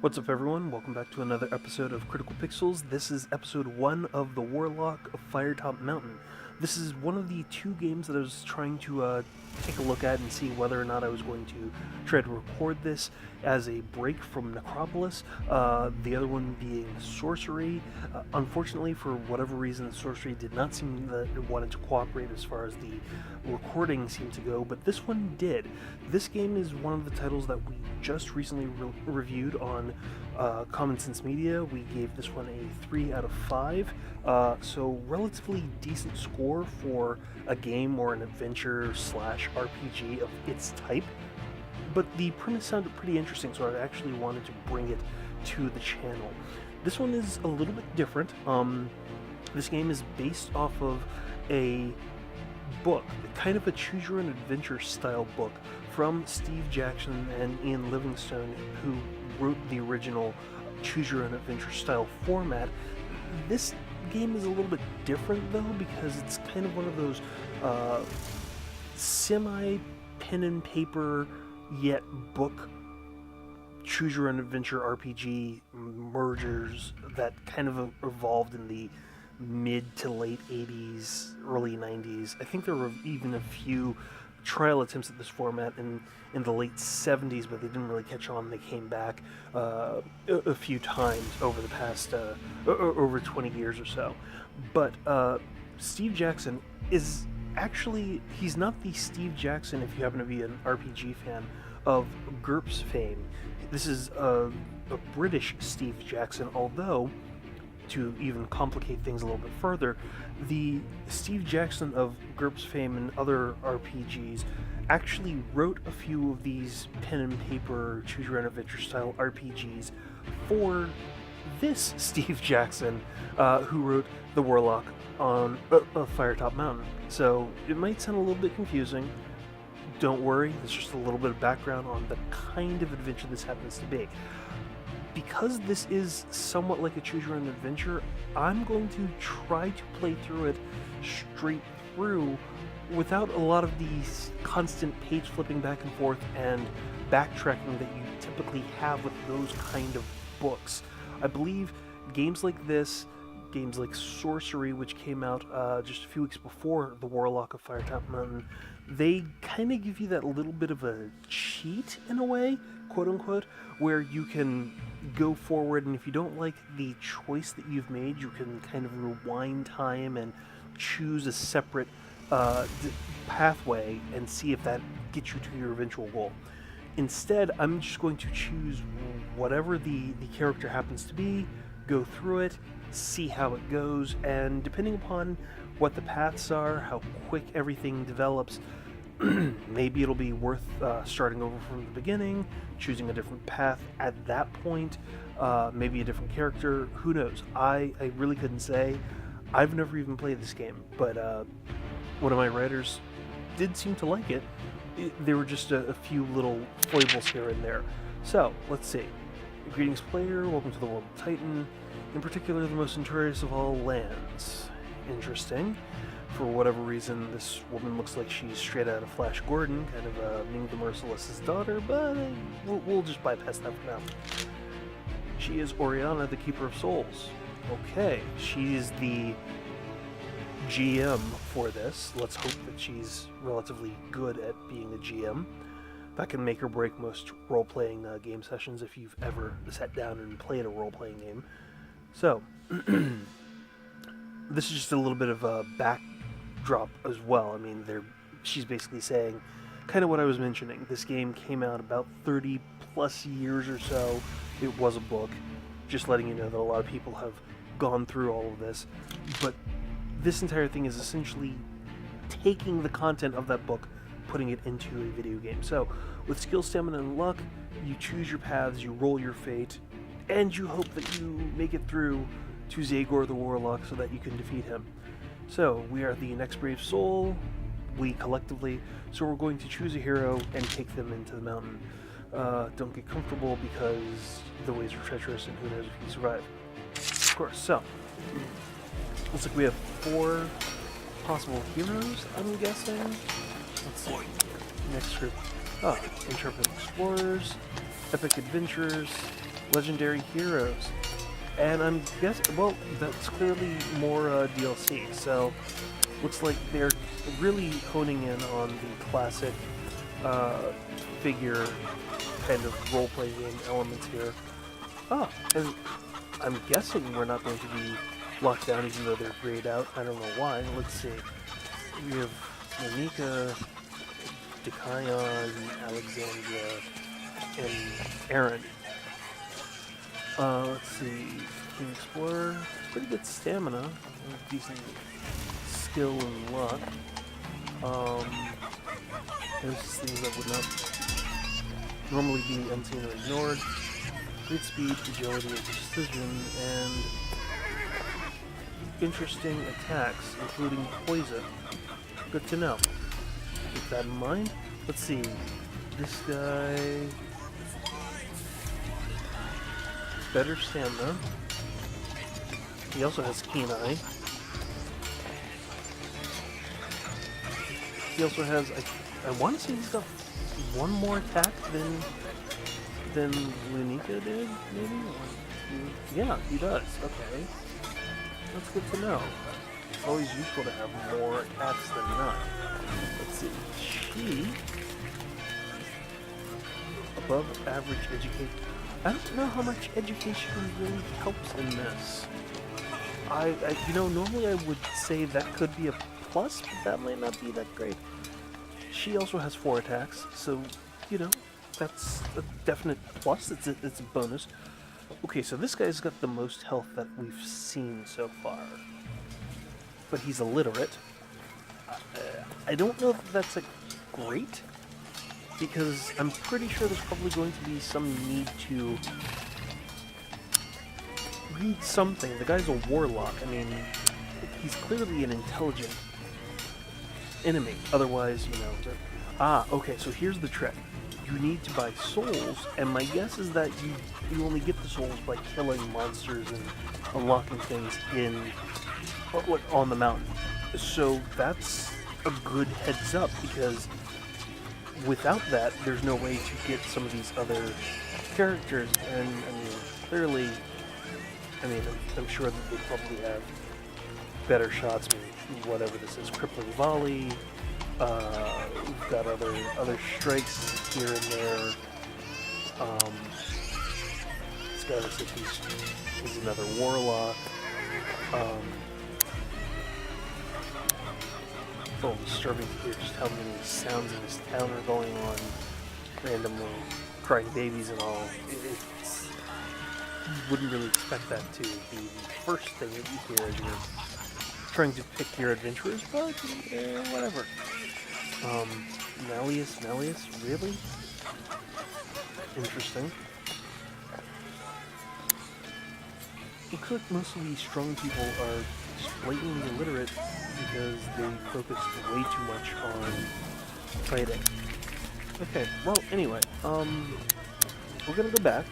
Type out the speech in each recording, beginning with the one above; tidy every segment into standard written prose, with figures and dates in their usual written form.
What's up, everyone? Welcome back to another episode of Critical Pixels. This is episode 1 of the Warlock of Firetop Mountain. This is one of the two games that I was trying to take a look at and see whether or not I was going to try to record this as a break from Necropolis, the other one being Sorcery. Unfortunately, for whatever reason, Sorcery did not seem that it wanted to cooperate as far as the recording seemed to go, but this one did. This game is one of the titles that we just recently reviewed on Common Sense Media. We gave this one a 3 out of 5, so relatively decent score for a game or an adventure slash RPG of its type. But the premise sounded pretty interesting, so I actually wanted to bring it to the channel. This one is a little bit different. This game is based off of a book, kind of a choose your own adventure style book from Steve Jackson and Ian Livingstone, who wrote the original choose your own adventure style format. This game is a little bit different though, because it's kind of one of those semi pen and paper yet book choose your own adventure RPG mergers that kind of evolved in the mid to late 80s, early 90s. I think there were even a few trial attempts at this format in the late 70s, but they didn't really catch on. They came back a few times over the past over 20 years or so. But Steve Jackson is actually, he's not the Steve Jackson, if you happen to be an RPG fan, of GURPS fame. This is a British Steve Jackson, although, to even complicate things a little bit further, the Steve Jackson of GURPS fame and other RPGs actually wrote a few of these pen and paper choose your own adventure style RPGs for this Steve Jackson, who wrote the Warlock of Firetop Mountain. So it might sound a little bit confusing. Don't worry, it's just a little bit of background on the kind of adventure this happens to be. Because this is somewhat like a choose your own adventure, I'm going to try to play through it straight through without a lot of these constant page flipping back and forth and backtracking that you typically have with those kind of books. I believe games like this, games like Sorcery, which came out just a few weeks before the Warlock of Firetop Mountain, they kind of give you that little bit of a cheat in a way, quote unquote, where you can go forward, and if you don't like the choice that you've made, you can kind of rewind time and choose a separate pathway and see if that gets you to your eventual goal. Instead, I'm just going to choose whatever the character happens to be, go through it, see how it goes, and depending upon what the paths are, how quick everything develops, maybe it'll be worth starting over from the beginning, choosing a different path at that point, maybe a different character, who knows. I really couldn't say. I've never even played this game, but one of my writers did seem to like it. There were just a few little foibles here and there. So, let's see. Greetings, player. Welcome to the world of Titan. In particular, the most notorious of all lands. Interesting. For whatever reason, this woman looks like she's straight out of Flash Gordon, kind of Ming the Merciless's daughter, but we'll just bypass that for now. She is Oriana, the Keeper of Souls. Okay, she's the GM for this. Let's hope that she's relatively good at being a GM. That can make or break most role-playing game sessions if you've ever sat down and played a role-playing game. So, this is just a little bit of a backdrop as well. I mean, she's basically saying kind of what I was mentioning. This game came out about 30 plus years or so. It was a book. Just letting you know that a lot of people have gone through all of this. But this entire thing is essentially taking the content of that book, putting it into a video game. So, with skill, stamina, and luck, you choose your paths, you roll your fate, and you hope that you make it through to Zagor the Warlock so that you can defeat him. So, we are the next brave soul, we collectively, so we're going to choose a hero and take them into the mountain. Don't get comfortable because the ways are treacherous and who knows if you survive. Of course, so, looks like we have 4 possible heroes, I'm guessing. Let's see. Next group. Oh, Intrepid Explorers, Epic Adventurers, Legendary heroes. And I'm guessing, well, that's clearly more DLC, so looks like they're really honing in on the classic figure kind of role-play game elements here. Ah, and I'm guessing we're not going to be locked down even though they're grayed out. I don't know why. Let's see. We have Monica, Dikayon, Alexandria, and Aaron. Let's see. King Explorer, pretty good stamina, decent skill and luck. There's things that would not normally be unseen or ignored. Great speed, agility, and precision, and interesting attacks, including poison. Good to know. Keep that in mind. Let's see. This guy... better stamina. He also has keen eye. He also has... I want to say he's got one more attack than Lunica did, maybe? Yeah, he does. Okay. That's good to know. It's always useful to have more attacks than not. Let's see. She... above average education. I don't know how much education really helps in this. Normally I would say that could be a plus, but that might not be that great. She also has 4 attacks, so, that's a definite plus. It's a bonus. Okay, so this guy's got the most health that we've seen so far. But he's illiterate. I don't know if that's great, because I'm pretty sure there's probably going to be some need to read something. The guy's a warlock. I mean, he's clearly an intelligent enemy. Otherwise, okay, so here's the trick. You need to buy souls, and my guess is that you only get the souls by killing monsters and unlocking things on the mountain. So that's a good heads up, because without that, there's no way to get some of these other characters, and clearly, I'm sure that they probably have better shots. Whatever this is, crippling volley. We've got other strikes here and there. This guy looks like he's another warlock. I'm disturbing to hear just how many sounds in this town are going on. Randomly crying babies and all. You wouldn't really expect that to be the first thing that you hear as you're trying to pick your adventurers, but whatever. Malleus, really? Interesting. Looks like most of these strong people are just blatantly illiterate because they focus way too much on fighting. Okay, well, anyway, we're gonna go back.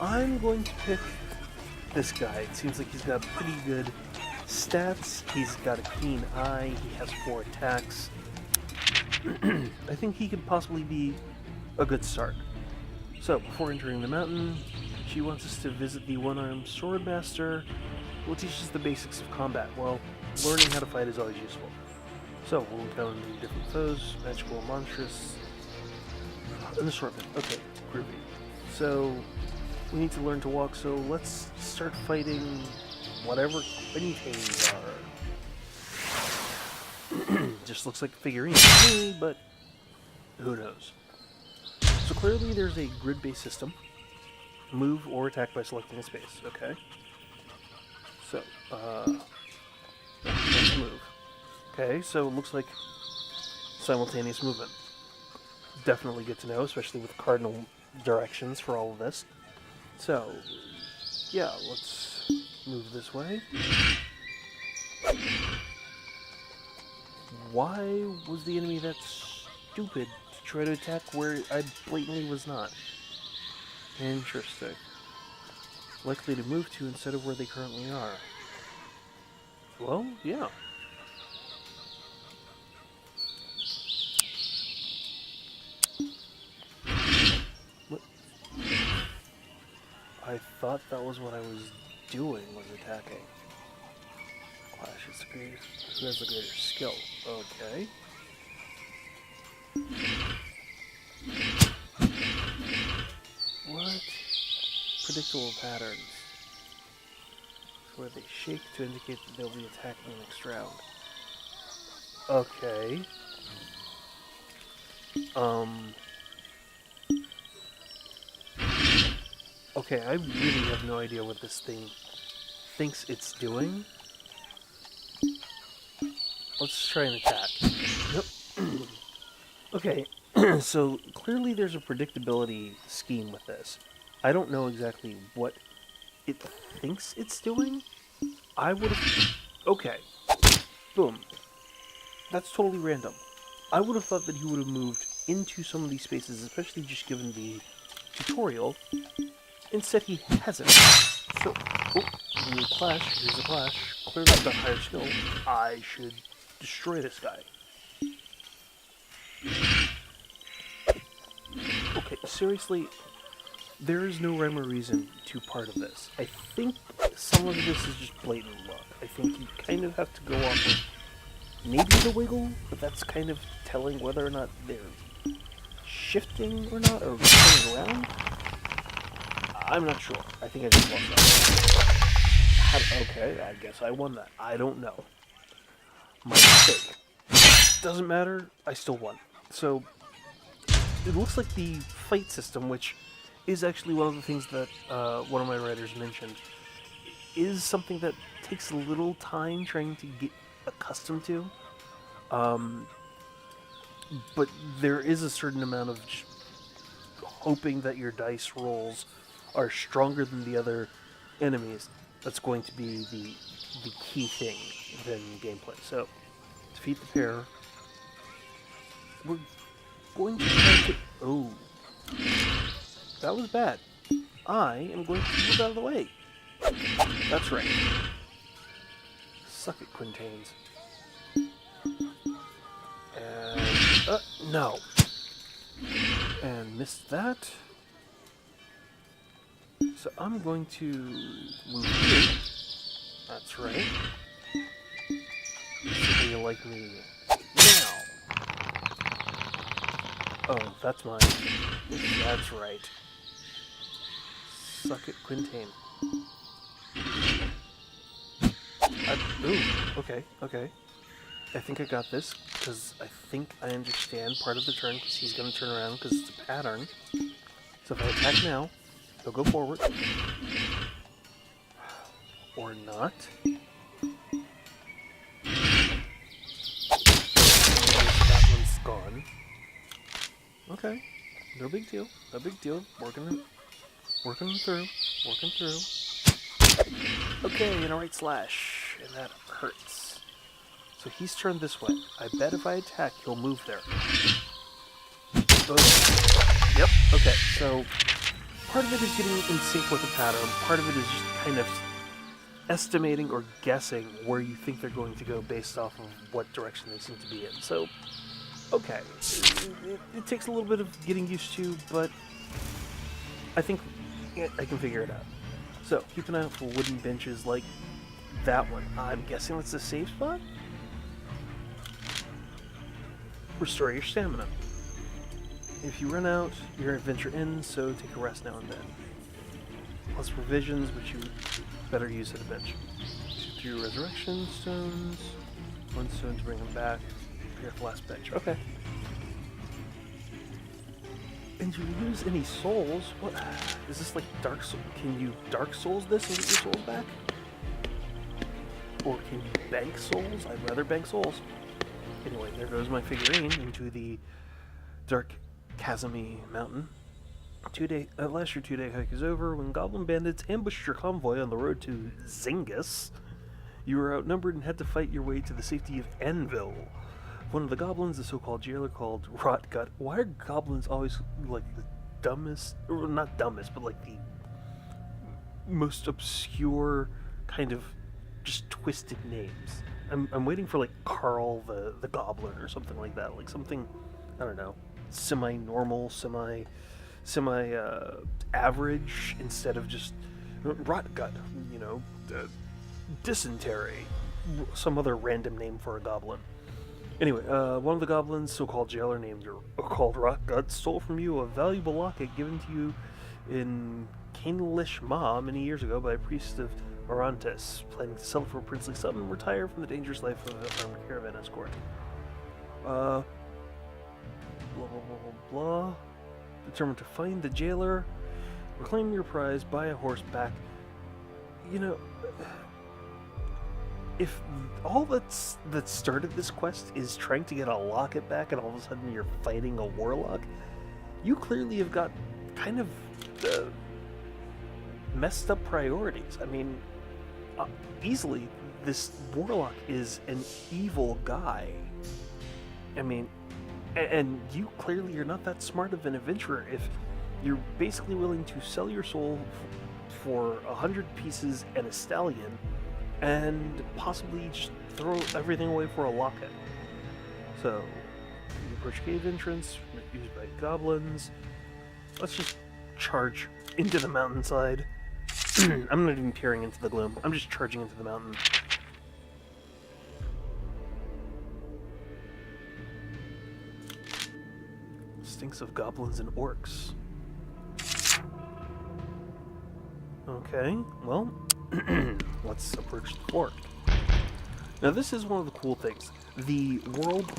I'm going to pick this guy. It seems like he's got pretty good stats. He's got a keen eye. He has 4 attacks. I think he could possibly be a good start. So, before entering the mountain, she wants us to visit the one-armed swordmaster, who will teach us the basics of combat. Well, learning how to fight is always useful. So, we'll encounter different foes, magical, monstrous, an assortment. Okay, groovy. So, we need to learn to walk, so let's start fighting whatever anything are. Just looks like a figurine to me, but who knows. So clearly there's a grid-based system. Move or attack by selecting a space. Okay. So, let's move. Okay, so it looks like simultaneous movement. Definitely good to know, especially with cardinal directions for all of this. So, yeah, let's move this way. Why was the enemy that stupid to try to attack where I blatantly was not? Interesting. Likely to move to instead of where they currently are. Well, yeah. What? I thought that was what I was doing, was attacking. Clash is the greatest. Who has the greater skill? Okay. What? Predictable patterns. Where they shake to indicate that they'll be attacking the next round. Okay. Okay, I really have no idea what this thing thinks it's doing. Let's try an attack. Yep. Okay, so clearly there's a predictability scheme with this. I don't know exactly what it thinks it's doing. I would have... Okay. Boom. That's totally random. I would have thought that he would have moved into some of these spaces, especially just given the tutorial. Instead, he hasn't. So, here's a clash. Here's a clash. Clearly I've got higher skill. I should destroy this guy. Okay, seriously, there is no rhyme or reason to part of this. I think some of this is just blatant luck. I think you kind of have to go off of maybe the wiggle, but that's kind of telling whether or not they're shifting or not, or turning around. I'm not sure. I think I just lost that. Okay, I guess I won that. I don't know. My mistake. Doesn't matter, I still won. So, it looks like the fight system, which is actually one of the things that one of my writers mentioned, is something that takes a little time trying to get accustomed to. But there is a certain amount of just hoping that your dice rolls are stronger than the other enemies. That's going to be the key thing than gameplay. So, defeat the pair. We're going to try to... Oh. That was bad. I am going to move out of the way. That's right. Suck it, Quintains. And... no. And missed that. So I'm going to move here. That's right. So you like me now. Oh, that's mine. That's right. Suck it, Quintain. Ooh, okay. I think I got this, because I think I understand part of the turn, because he's going to turn around, because it's a pattern. So if I attack now, he'll go forward. Or not. That one's gone. Okay. No big deal. Working through. Okay, and a right slash. And that hurts. So he's turned this way. I bet if I attack, he'll move there. Oh. Yep. Okay, so part of it is getting in sync with the pattern. Part of it is just kind of estimating or guessing where you think they're going to go based off of what direction they seem to be in. So, okay. It takes a little bit of getting used to, but I think I can figure it out. So, keep an eye out for wooden benches like that one. I'm guessing that's a safe spot? Restore your stamina. If you run out, your adventure ends, so take a rest now and then. Plus provisions, which you better use at a bench. 2 resurrection stones, 1 stone to bring them back. Prepare for last bench. Okay. And you lose any souls? What? Is this like Dark Souls? Can you Dark Souls this and get your souls back? Or can you bank souls? I'd rather bank souls. Anyway, there goes my figurine into the Dark Chasmy Mountain. At last your 2-day hike is over when goblin bandits ambushed your convoy on the road to Zyngus. You were outnumbered and had to fight your way to the safety of Anvil. One of the goblins, the so-called jailer called Rotgut. Why are goblins always like the dumbest, or not dumbest, but like the most obscure kind of just twisted names? I'm waiting for like Carl the Goblin or something like that, like something, I don't know, semi-normal, semi-average instead of just rot gut, dysentery, some other random name for a goblin. Anyway, one of the goblins, so-called jailer named called Rotgut, stole from you a valuable locket given to you in Kainlish Ma many years ago by a priest of Orontes, planning to sell it for a princely sum and retire from the dangerous life of a caravan escort. Blah, blah, blah, blah, blah. Determined to find the jailer, reclaim your prize, buy a horse back. If all that started this quest is trying to get a locket back and all of a sudden you're fighting a warlock, you clearly have got kind of messed up priorities. I mean, easily this warlock is an evil guy. I mean, and you clearly are not that smart of an adventurer if you're basically willing to sell your soul for 100 pieces and a stallion and possibly just throw everything away for a locket. So, you approach cave entrance, used by goblins. Let's just charge into the mountainside. I'm not even peering into the gloom. I'm just charging into the mountain. Stinks of goblins and orcs. Okay, well, let's approach the fork. Now this is one of the cool things. The world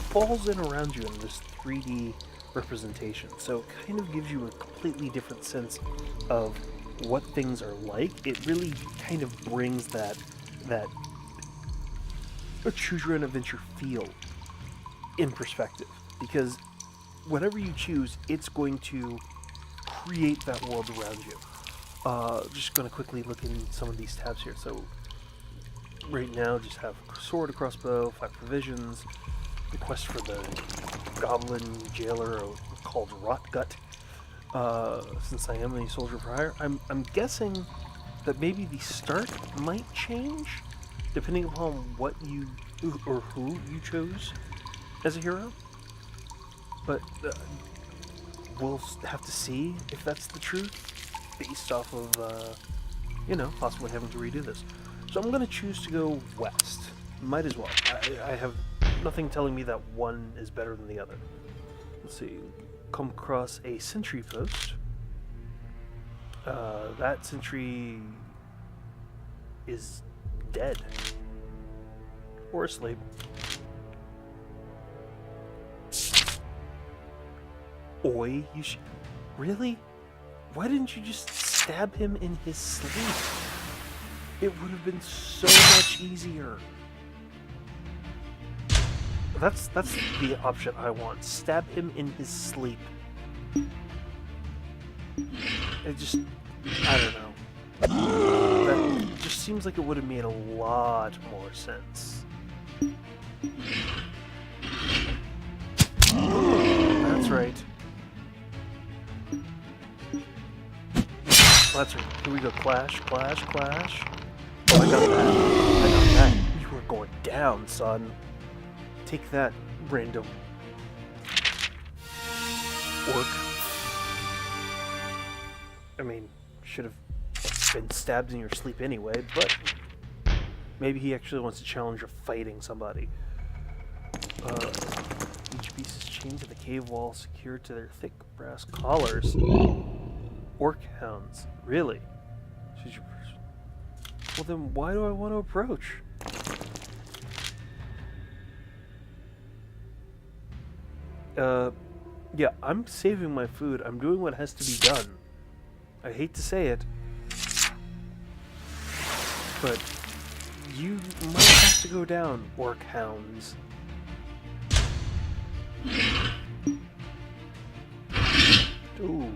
falls in around you in this 3D representation, so it kind of gives you a completely different sense of what things are like. It really kind of brings that a choose your own adventure feel in perspective, because whatever you choose, it's going to create that world around you. Just going to quickly look in some of these tabs here. So right now, just have sword, a crossbow, 5 provisions, the quest for the goblin jailer called Rotgut. Since I am a soldier for hire, I'm guessing that maybe the start might change depending upon what you or who you chose as a hero. But we'll have to see if that's the truth, based off of, possibly having to redo this. So I'm going to choose to go west. Might as well. I have nothing telling me that one is better than the other. Let's see. Come across a sentry post. That sentry is dead. Or asleep. Oi, really? Why didn't you just stab him in his sleep? It would have been so much easier. That's the option I want. Stab him in his sleep. I don't know. That just seems like it would have made a lot more sense. That's right. That's right. Here we go. Clash, clash, clash. Oh, I got that. You were going down, son. Take that, random orc. I mean, should have been stabbed in your sleep anyway, but maybe he actually wants to challenge you fighting somebody. Each piece is chained to the cave wall, secured to their thick brass collars. Orc hounds. Really? Well then, why do I want to approach? Yeah, I'm saving my food. I'm doing what has to be done. I hate to say it, but you might have to go down, orc hounds. Ooh.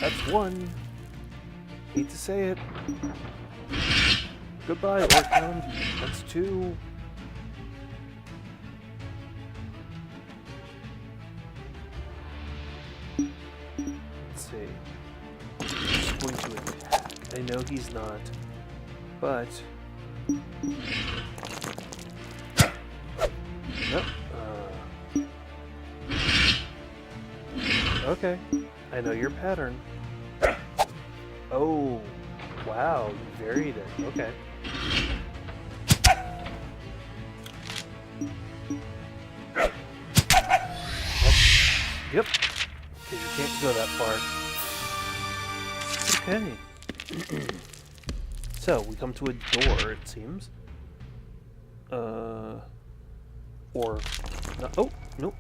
That's one. Hate to say it. Goodbye, orc hound. That's two. Let's see. He's going to attack. I know he's not, but Okay. I know your pattern. Oh, wow, you varied it. Okay. Yep. Because you can't go that far. Okay. So, we come to a door, it seems. Or... No, oh, nope.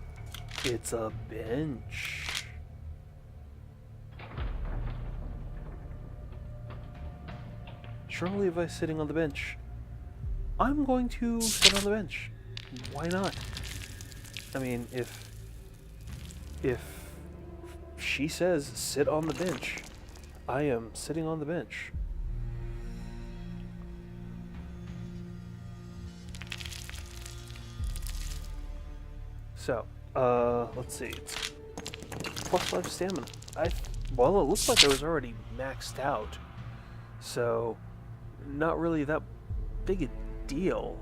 It's a bench. Surely if I'm sitting on the bench, I'm going to sit on the bench. Why not? I mean, if she says sit on the bench, I am sitting on the bench. So, let's see. It's +5 stamina. Well, it looks like I was already maxed out. So, not really that big a deal.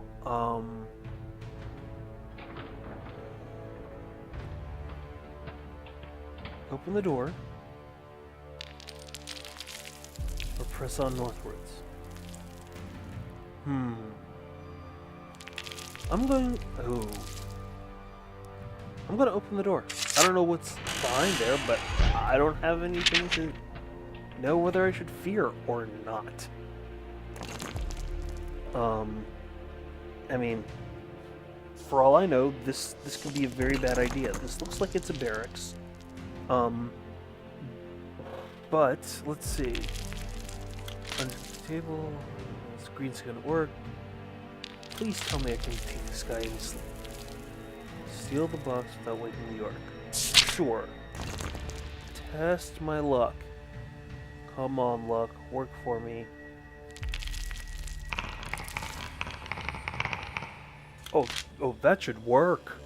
Open the door. Or press on northwards. I'm going to open the door. I don't know what's behind there, but I don't have anything to know whether I should fear or not. I mean, for all I know, this could be a very bad idea. This looks like it's a barracks. But let's see. Under the table, screen's gonna work. Please tell me I can take this guy and sleep. Steal the box without waking New York. Sure. Test my luck. Come on, luck. Work for me. Oh, that should work.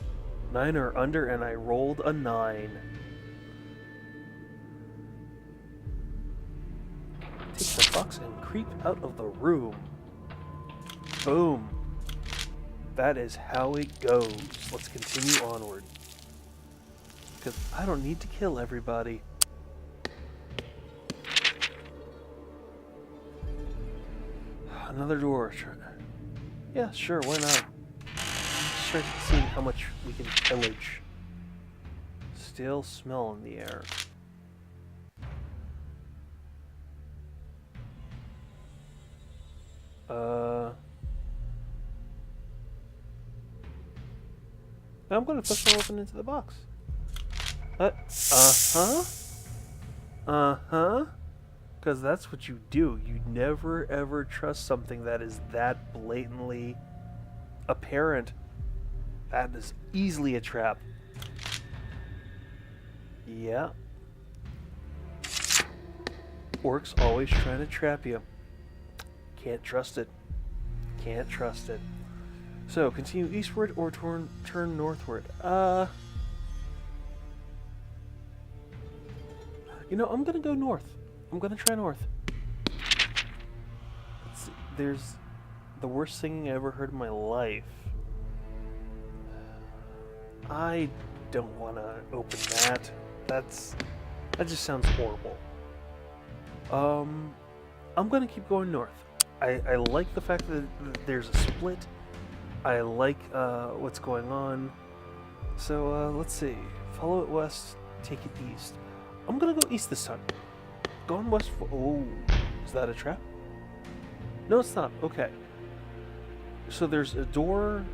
9 or under, and I rolled a 9. Take the box and creep out of the room. Boom. That is how it goes. Let's continue onward. Because I don't need to kill everybody. Another door. Yeah, sure, why not? Let's try seeing how much we can pillage. Stale smell in the air. I'm gonna push them open into the box. Because that's what you do. You never ever trust something that is that blatantly apparent. That is easily a trap. Yeah. Orcs always trying to trap you. Can't trust it. Can't trust it. So, continue eastward or turn northward. You know, I'm gonna go north. I'm gonna try north. Let's see. There's the worst singing I ever heard in my life. I don't want to open that. That just sounds horrible. I'm gonna keep going north. I like the fact that there's a split. I like what's going on. So let's see. Follow it west, take it east. I'm gonna go east this time. Going west for... Oh, is that a trap? No, it's not. Okay. So there's a door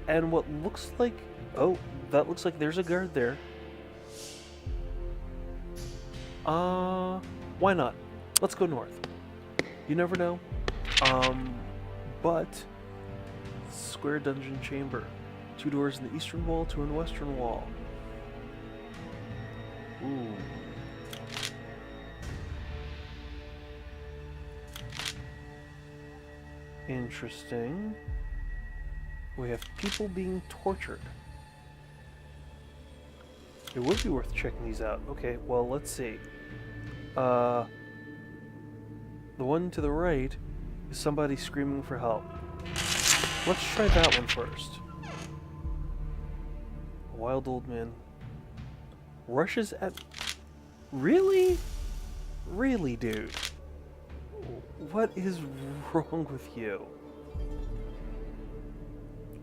and what looks like... Oh, that looks like there's a guard there. Why not? Let's go north. You never know. But... Square dungeon chamber. 2 doors in the eastern wall, 2 in the western wall. Ooh. Interesting. We have people being tortured. It would be worth checking these out. Okay, well, let's see. The one to the right is somebody screaming for help. Let's try that one first. A wild old man rushes at Really? Really, dude? What is wrong with you?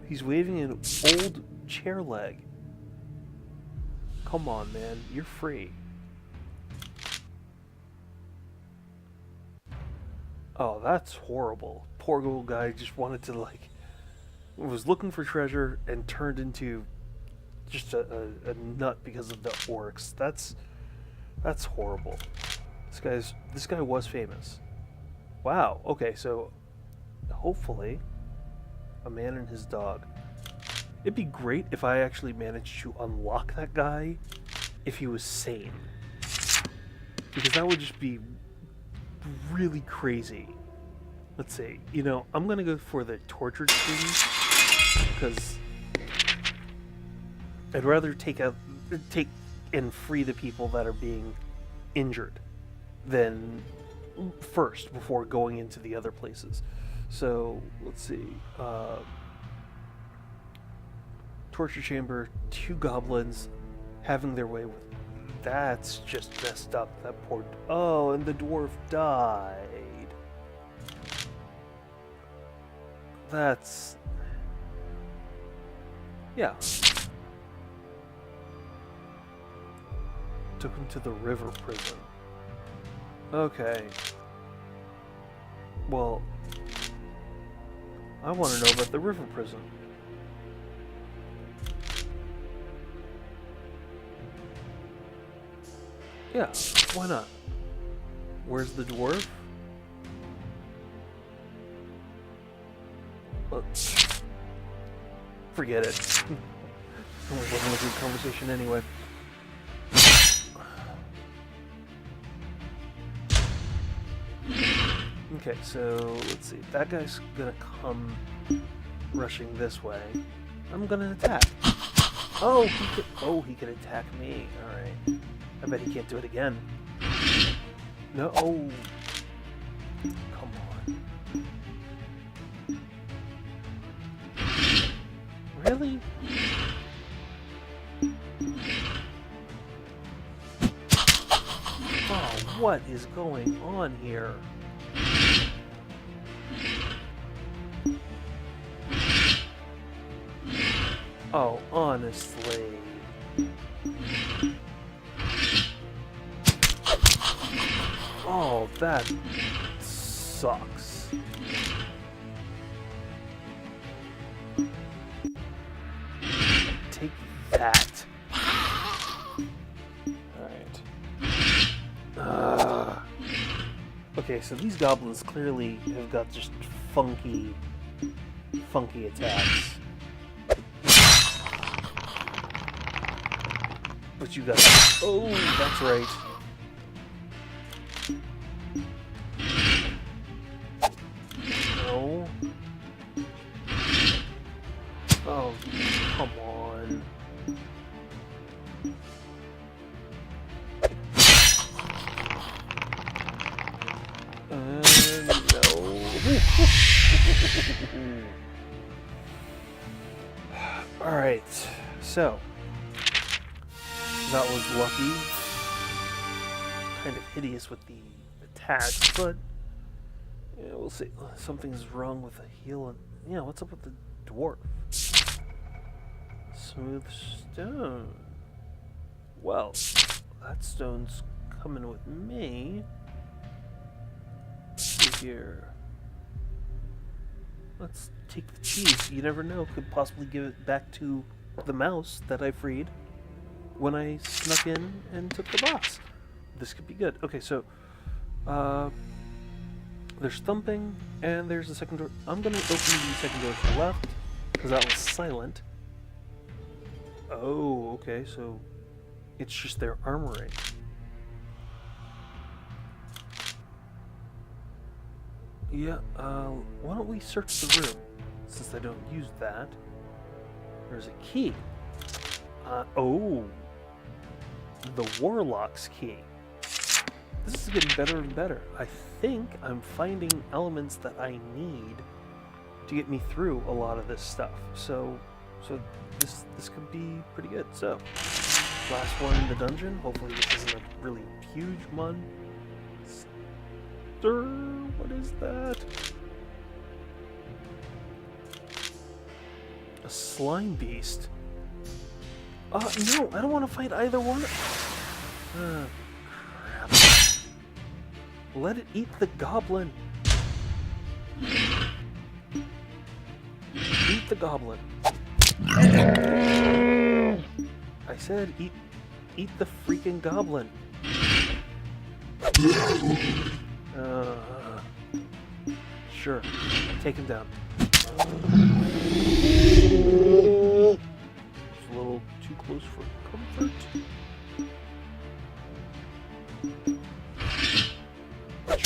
He's waving an old chair leg. Come on, man. You're free. Oh, that's horrible. Poor little guy just wanted to, like, was looking for treasure and turned into just a nut because of the orcs. That's horrible. This guy was famous. Wow. Okay, so hopefully a man and his dog. It'd be great if I actually managed to unlock that guy if he was sane. Because that would just be really crazy. Let's see. You know, I'm gonna go for the tortured student because I'd rather take and free the people that are being injured than first before going into the other places. So let's see. Torture chamber, 2 goblins having their way with. That's just messed up. That poor. Oh, and the dwarf died. That's. Yeah. Took him to the river prison. Okay. Well, I want to know about the river prison. Yeah, why not? Where's the dwarf? Well, forget it. It wasn't a good conversation anyway. Okay, so let's see. That guy's gonna come rushing this way. I'm gonna attack. Oh, he could attack me. All right. I bet he can't do it again. No. Oh. Come on. Really? Oh, what is going on here? Oh, honestly. Oh, that sucks. Take that. Alright. Okay, so these goblins clearly have got just funky attacks. But you got. Oh, that's right. No. Oh, come on. No. Alright, so. That was lucky. Kind of hideous with the attacks, but yeah, we'll see. Something's wrong with the heel. And yeah, what's up with the dwarf? Smooth stone. Well, that stone's coming with me. Let's see here. Let's take the cheese. You never know. Could possibly give it back to the mouse that I freed when I snuck in and took the box. This could be good. Okay, so there's thumping and there's the second door. I'm gonna open the second door to the left because that was silent. Oh, okay, so it's just their armory. Yeah, why don't we search the room since I don't use that. There's a key. Oh, the Warlock's key. This is getting better and better. I think I'm finding elements that I need to get me through a lot of this stuff. So this could be pretty good. So last one in the dungeon. Hopefully this isn't a really huge monster. What is that? A slime beast? No, I don't want to fight either one. Crap. Let it eat the goblin. Eat the goblin. I said eat the freaking goblin. Sure. Take him down. It's a little too close for comfort.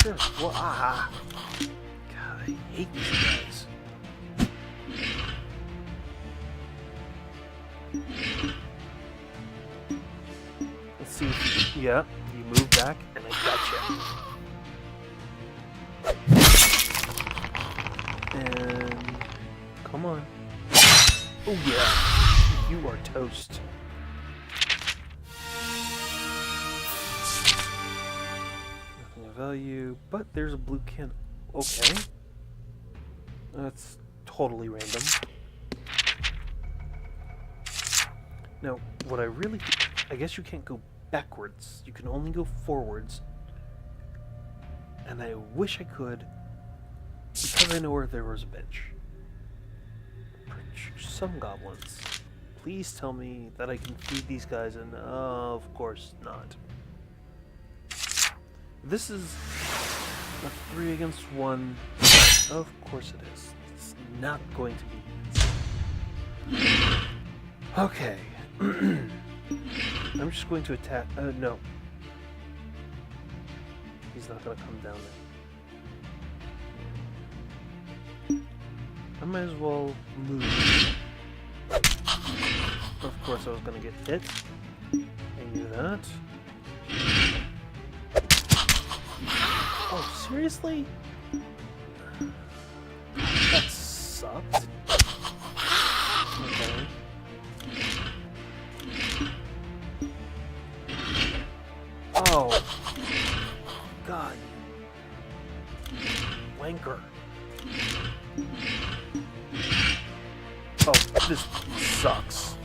Sure. Well, God, I hate these guys. Let's see. Yeah, you move back, and I gotcha. And come on. Oh yeah, you are toast. Nothing of value, but there's a blue can. Okay. That's totally random. Now, what I guess you can't go backwards. You can only go forwards. And I wish I could, because I know where there was a bench. Some goblins. Please tell me that I can feed these guys, and of course not. This is a 3 against 1. Of course it is. It's not going to be easy. Okay. I'm just going to attack. No. He's not going to come down there. I might as well move. Of course I was going to get hit. I knew that. Oh, seriously? That sucked. Okay. Oh. God. Wanker. Oh, this sucks.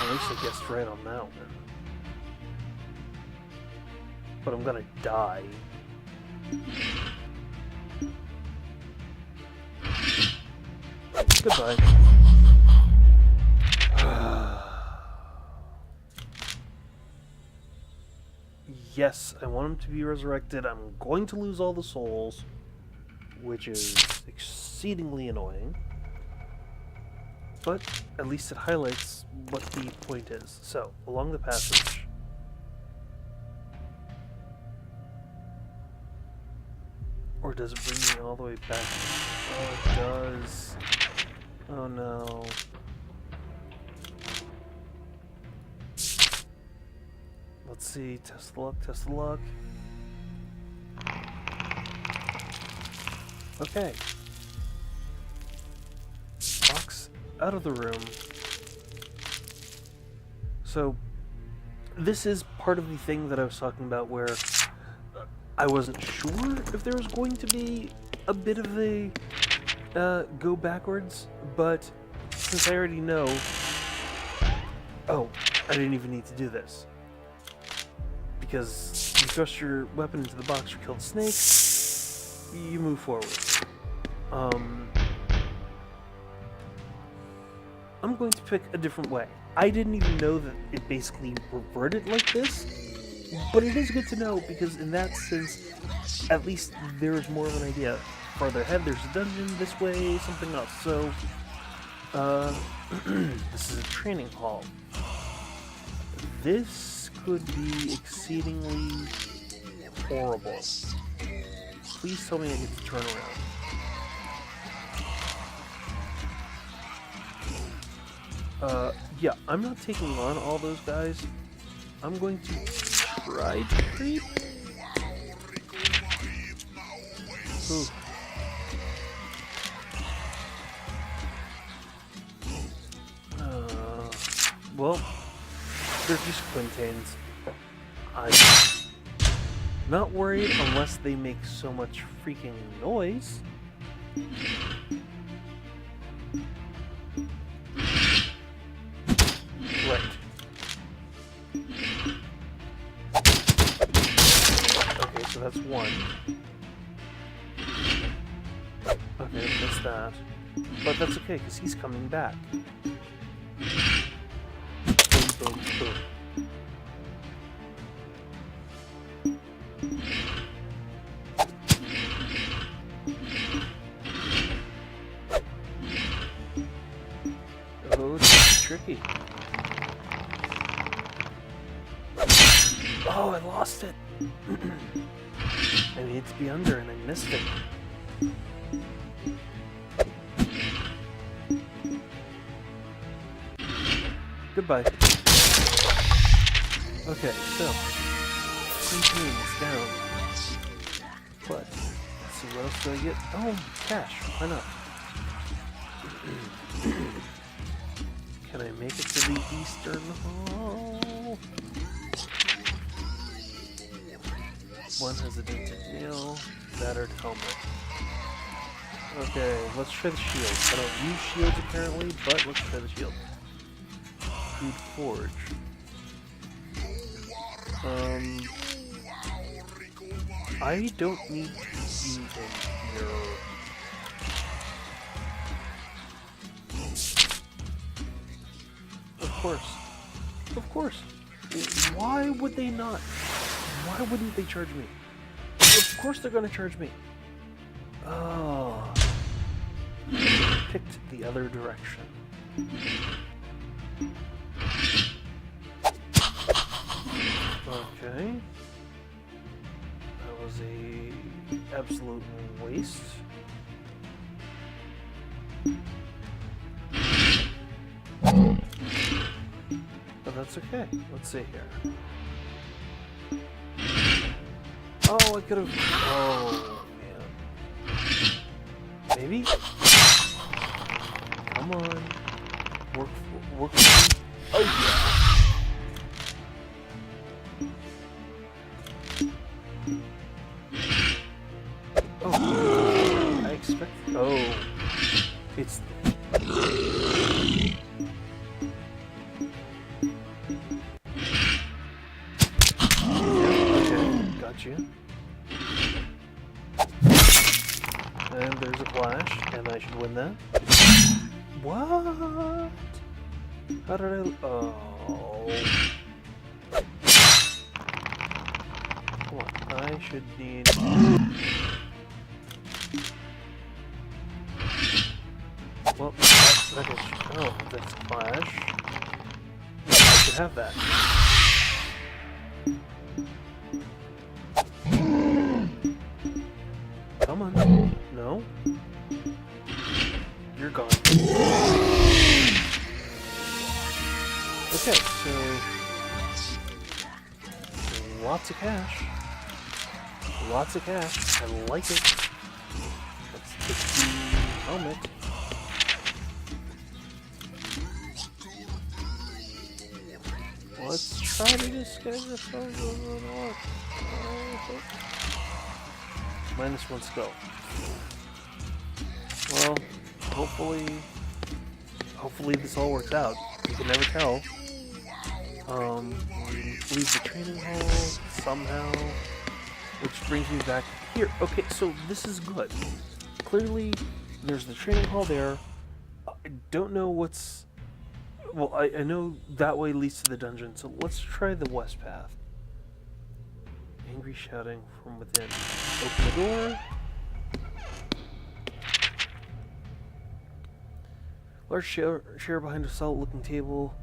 At least I guessed right on that one. But I'm gonna die. Goodbye. Yes, I want him to be resurrected. I'm going to lose all the souls, which is exceedingly annoying. But at least it highlights what the point is. So, along the passage. Or does it bring me all the way back? Oh, it does. Oh no. Let's see, test the luck, test the luck. Okay. Box out of the room. So, this is part of the thing that I was talking about where I wasn't sure if there was going to be a bit of a go backwards, but since I already know... Oh, I didn't even need to do this. Because you thrust your weapon into the box or kill the snake, you move forward. I'm going to pick a different way. I didn't even know that it basically reverted like this, but it is good to know because in that sense, at least there is more of an idea. Farther ahead, there's a dungeon, this way, something else. So, this is a training hall. This could be exceedingly horrible. Please tell me I get to turn around. Yeah, I'm not taking on all those guys. I'm going to try to creep. Ooh. well, they're just quintains. I'm not worried unless they make so much freaking noise. Right. Okay, so that's one. Okay, missed that. But that's okay, because he's coming back. Boom, boom, boom. Oh, it's tricky. Oh, I lost it! I needed to be under and I missed it. Goodbye. Okay, so is down. But let's see, what else do I get? Oh, cash. Why not? Can I make it to the Eastern Hall? One has a dented nail, battered helmet. Okay, let's try the shields. I don't use shields apparently, but let's try the shield. Food forge. I don't need to be in here. Of course. Of course. Why would they not? Why wouldn't they charge me? Of course they're gonna charge me. Oh. Picked the other direction. Okay. That was a absolute waste. But that's okay. Let's see here. Oh, I could have. Oh, man. Maybe? Come on. Work. Oh, yeah. Oh, I expect. Oh, it's. Okay, gotcha. And there's a flash, and I should win that. What? How did I? Oh. Come on, I should need. Well, that is. Oh, that's a flash. I should have that. Come on. No. You're gone. Okay, so. Lots of cash. Lots of cash. I like it. Let's take the helmet. Let's try to just get this over. -1 skill. Well, hopefully this all works out. You can never tell. Leave the training hall somehow, which brings me back here. Okay, so this is good. Clearly, there's the training hall there. I don't know what's. Well, I know that way leads to the dungeon, so let's try the west path. Angry shouting from within. Open the door. Large chair behind a solid-looking table.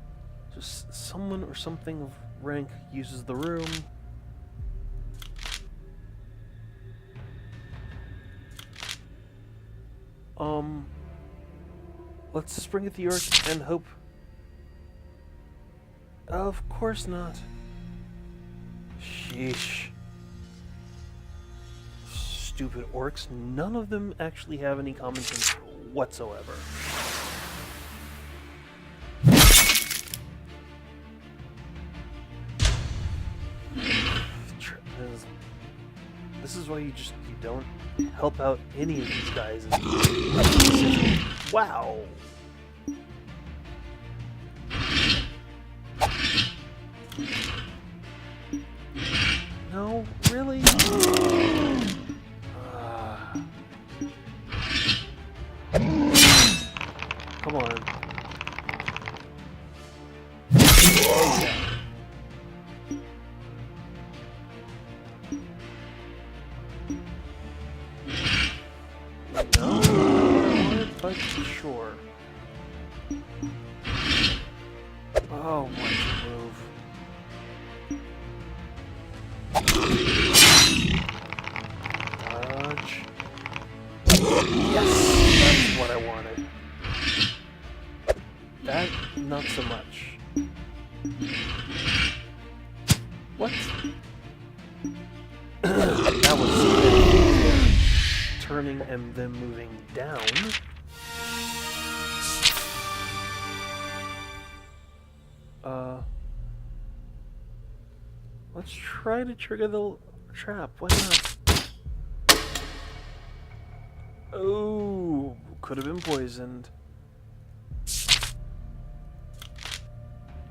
Just someone or something of rank uses the room. Let's spring at the orcs and hope. Of course not. Sheesh. Stupid orcs. None of them actually have any common sense whatsoever. is why you don't help out any of these guys. Wow. No, really? Come on. Oh, yeah. No, but sure. Oh, what a move. Dodge. Yes, that's what I wanted. That, not so much. What? That was turning and then moving down. Let's try to trigger the trap. Why not? Oh, could have been poisoned.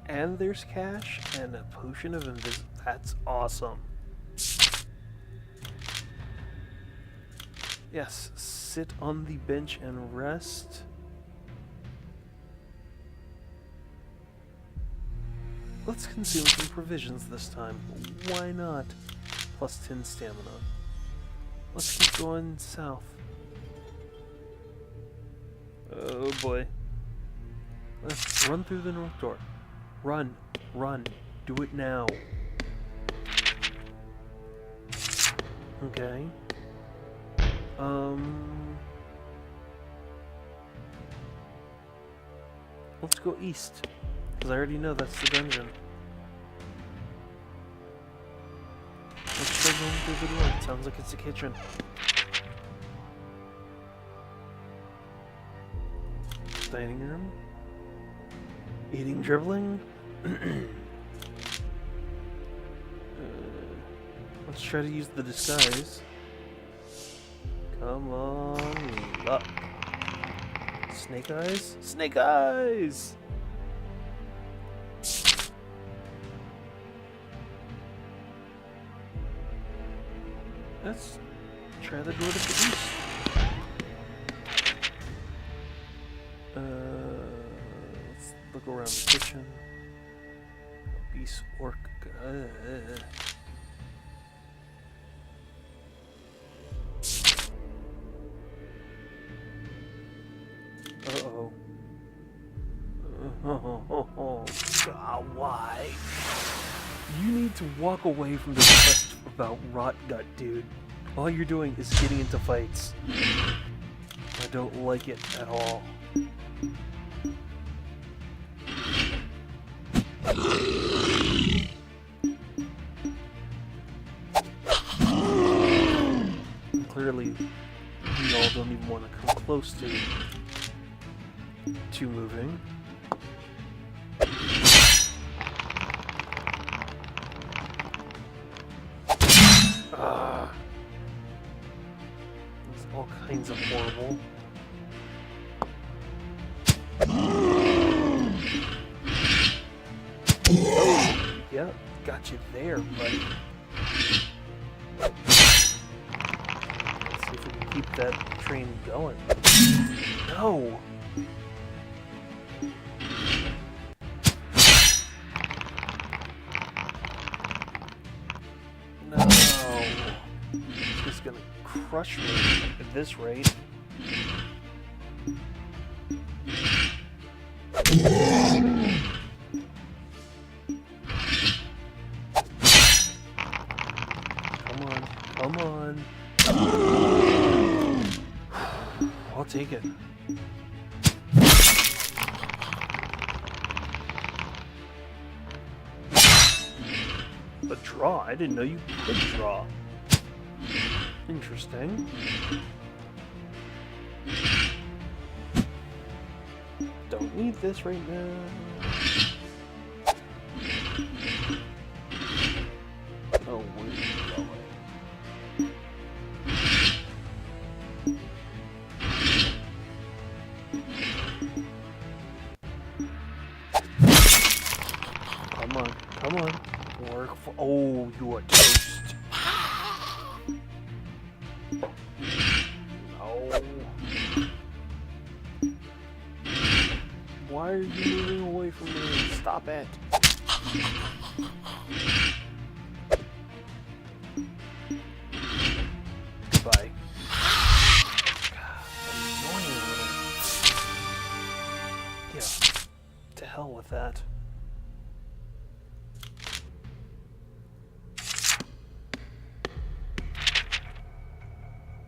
And there's cash and a potion of invisibility. That's awesome. Yes, sit on the bench and rest. Let's consume some provisions this time. Why not? Plus 10 stamina. Let's keep going south. Oh boy. Let's run through the north door. Run. Run. Do it now. Okay. Let's go east. Because I already know that's the dungeon. Let's try going through the door. It sounds like it's a kitchen. Dining room. Eating, dribbling. Let's try to use the disguise. Come on, luck. Snake eyes? Snake eyes! Let's try the door to the east. Let's look around the kitchen. Beast orc. Uh-oh. Oh, God, why? You need to walk away from this quest about rot gut, dude. All you're doing is getting into fights. I don't like it at all. Clearly, we all don't even want to come close to moving. It's all kinds of horrible. Oh, yeah, got you there, buddy. Let's see if we can keep that train going. No! No! It's just gonna crush me at this rate. Come on. I'll take it. A draw? I didn't know you could draw. Interesting. Don't need this right now. Oh, where's it going? Come on. Work for... Oh, you are toast. No. Why are you moving away from me? Stop it. Goodbye. God, annoying little... Yeah. To hell with that.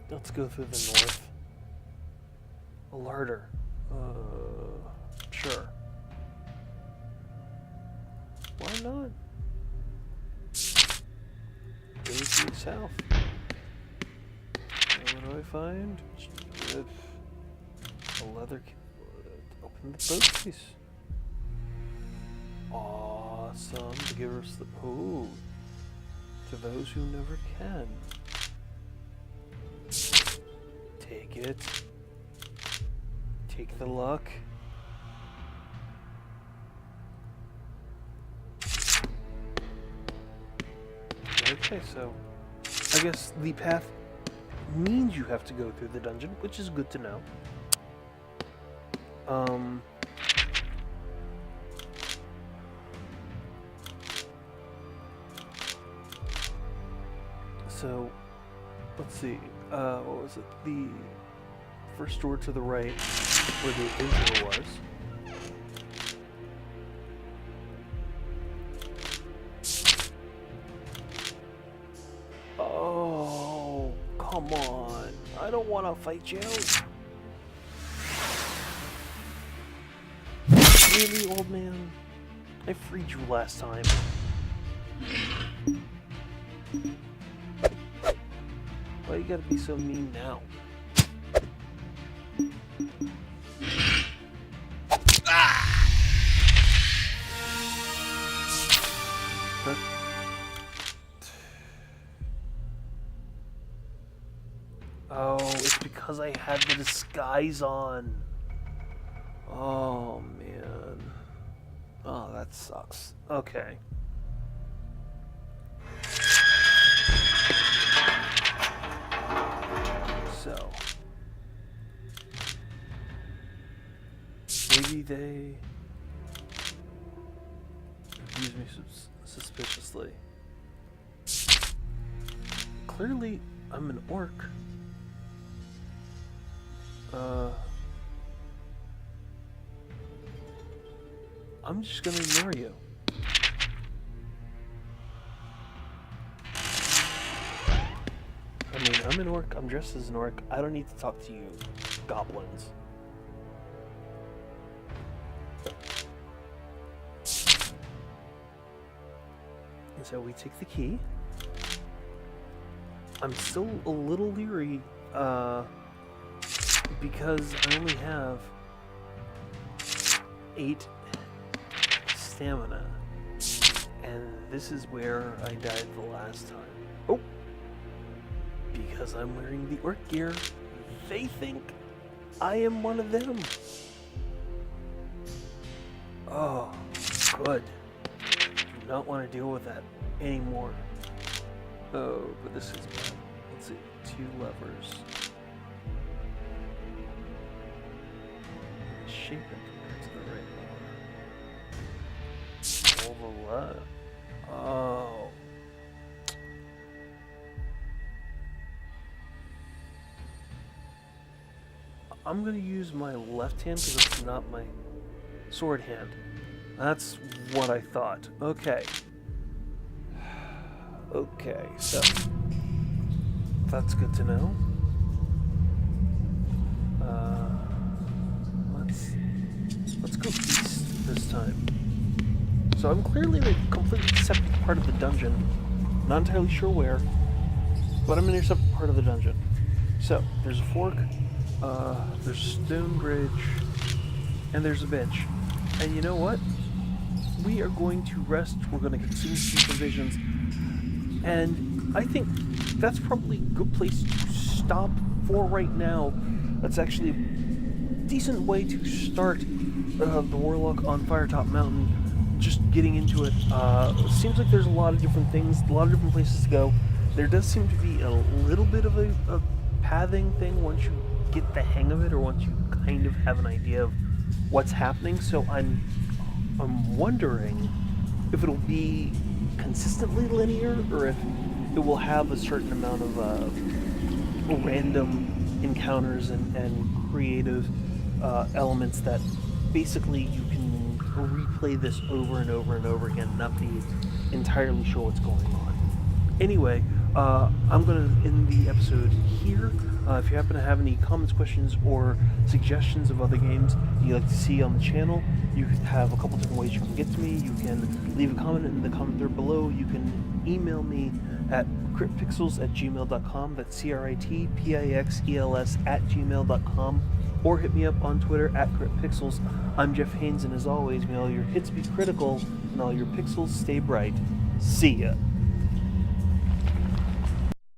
Let's go through the north. A larder. Sure. Why not? Go to the south. And what do I find? A leather... Open the boat case. Awesome. To give us the... Oh. To those who never can. Take it. Take the luck. Okay, so I guess the path means you have to go through the dungeon, which is good to know. So let's see. What was it? The first door to the right, where the adventure was. Oh, come on. I don't want to fight you. Really, old man? I freed you last time. Why you gotta be so mean now? Oh, it's because I had the disguise on. Oh, man. Oh, that sucks. Okay. So. Maybe they use me suspiciously. Clearly, I'm an orc. I'm just gonna ignore you. I mean, I'm an orc, I'm dressed as an orc, I don't need to talk to you, goblins. And so we take the key. I'm still a little leery, because I only have 8 stamina, and this is where I died the last time. Oh! Because I'm wearing the orc gear, they think I am one of them. Oh, good. Do not want to deal with that anymore. Oh, but this is bad. Let's see, 2 levers. Shape it to the right more. All the left. Oh. I'm gonna use my left hand because it's not my sword hand. That's what I thought. Okay. Okay, so that's good to know. Let's go east this time. So I'm clearly in a completely separate part of the dungeon. Not entirely sure where, but I'm in a separate part of the dungeon. So there's a fork, there's a stone bridge, and there's a bench. And you know what? We are going to rest. We're going to consume some provisions. And I think that's probably a good place to stop for right now. That's actually a decent way to start the Warlock on Firetop Mountain. just getting into it, seems like there's a lot of different things, a lot of different places to go. There does seem to be a little bit of a pathing thing once you get the hang of it, or once you kind of have an idea of what's happening. So I'm wondering if it'll be consistently linear, or if it will have a certain amount of random encounters and creative elements that basically you can replay this over and over and over again and not be entirely sure what's going on. Anyway, I'm going to end the episode here. If you happen to have any comments, questions, or suggestions of other games you'd like to see on the channel, you have a couple different ways you can get to me. You can leave a comment in the comment thread below. You can email me at critpixels@gmail.com. That's CRITPIXELS@gmail.com. Or hit me up on Twitter at critpixels. I'm Jeff Haynes, and as always, may all your hits be critical and all your pixels stay bright. See ya!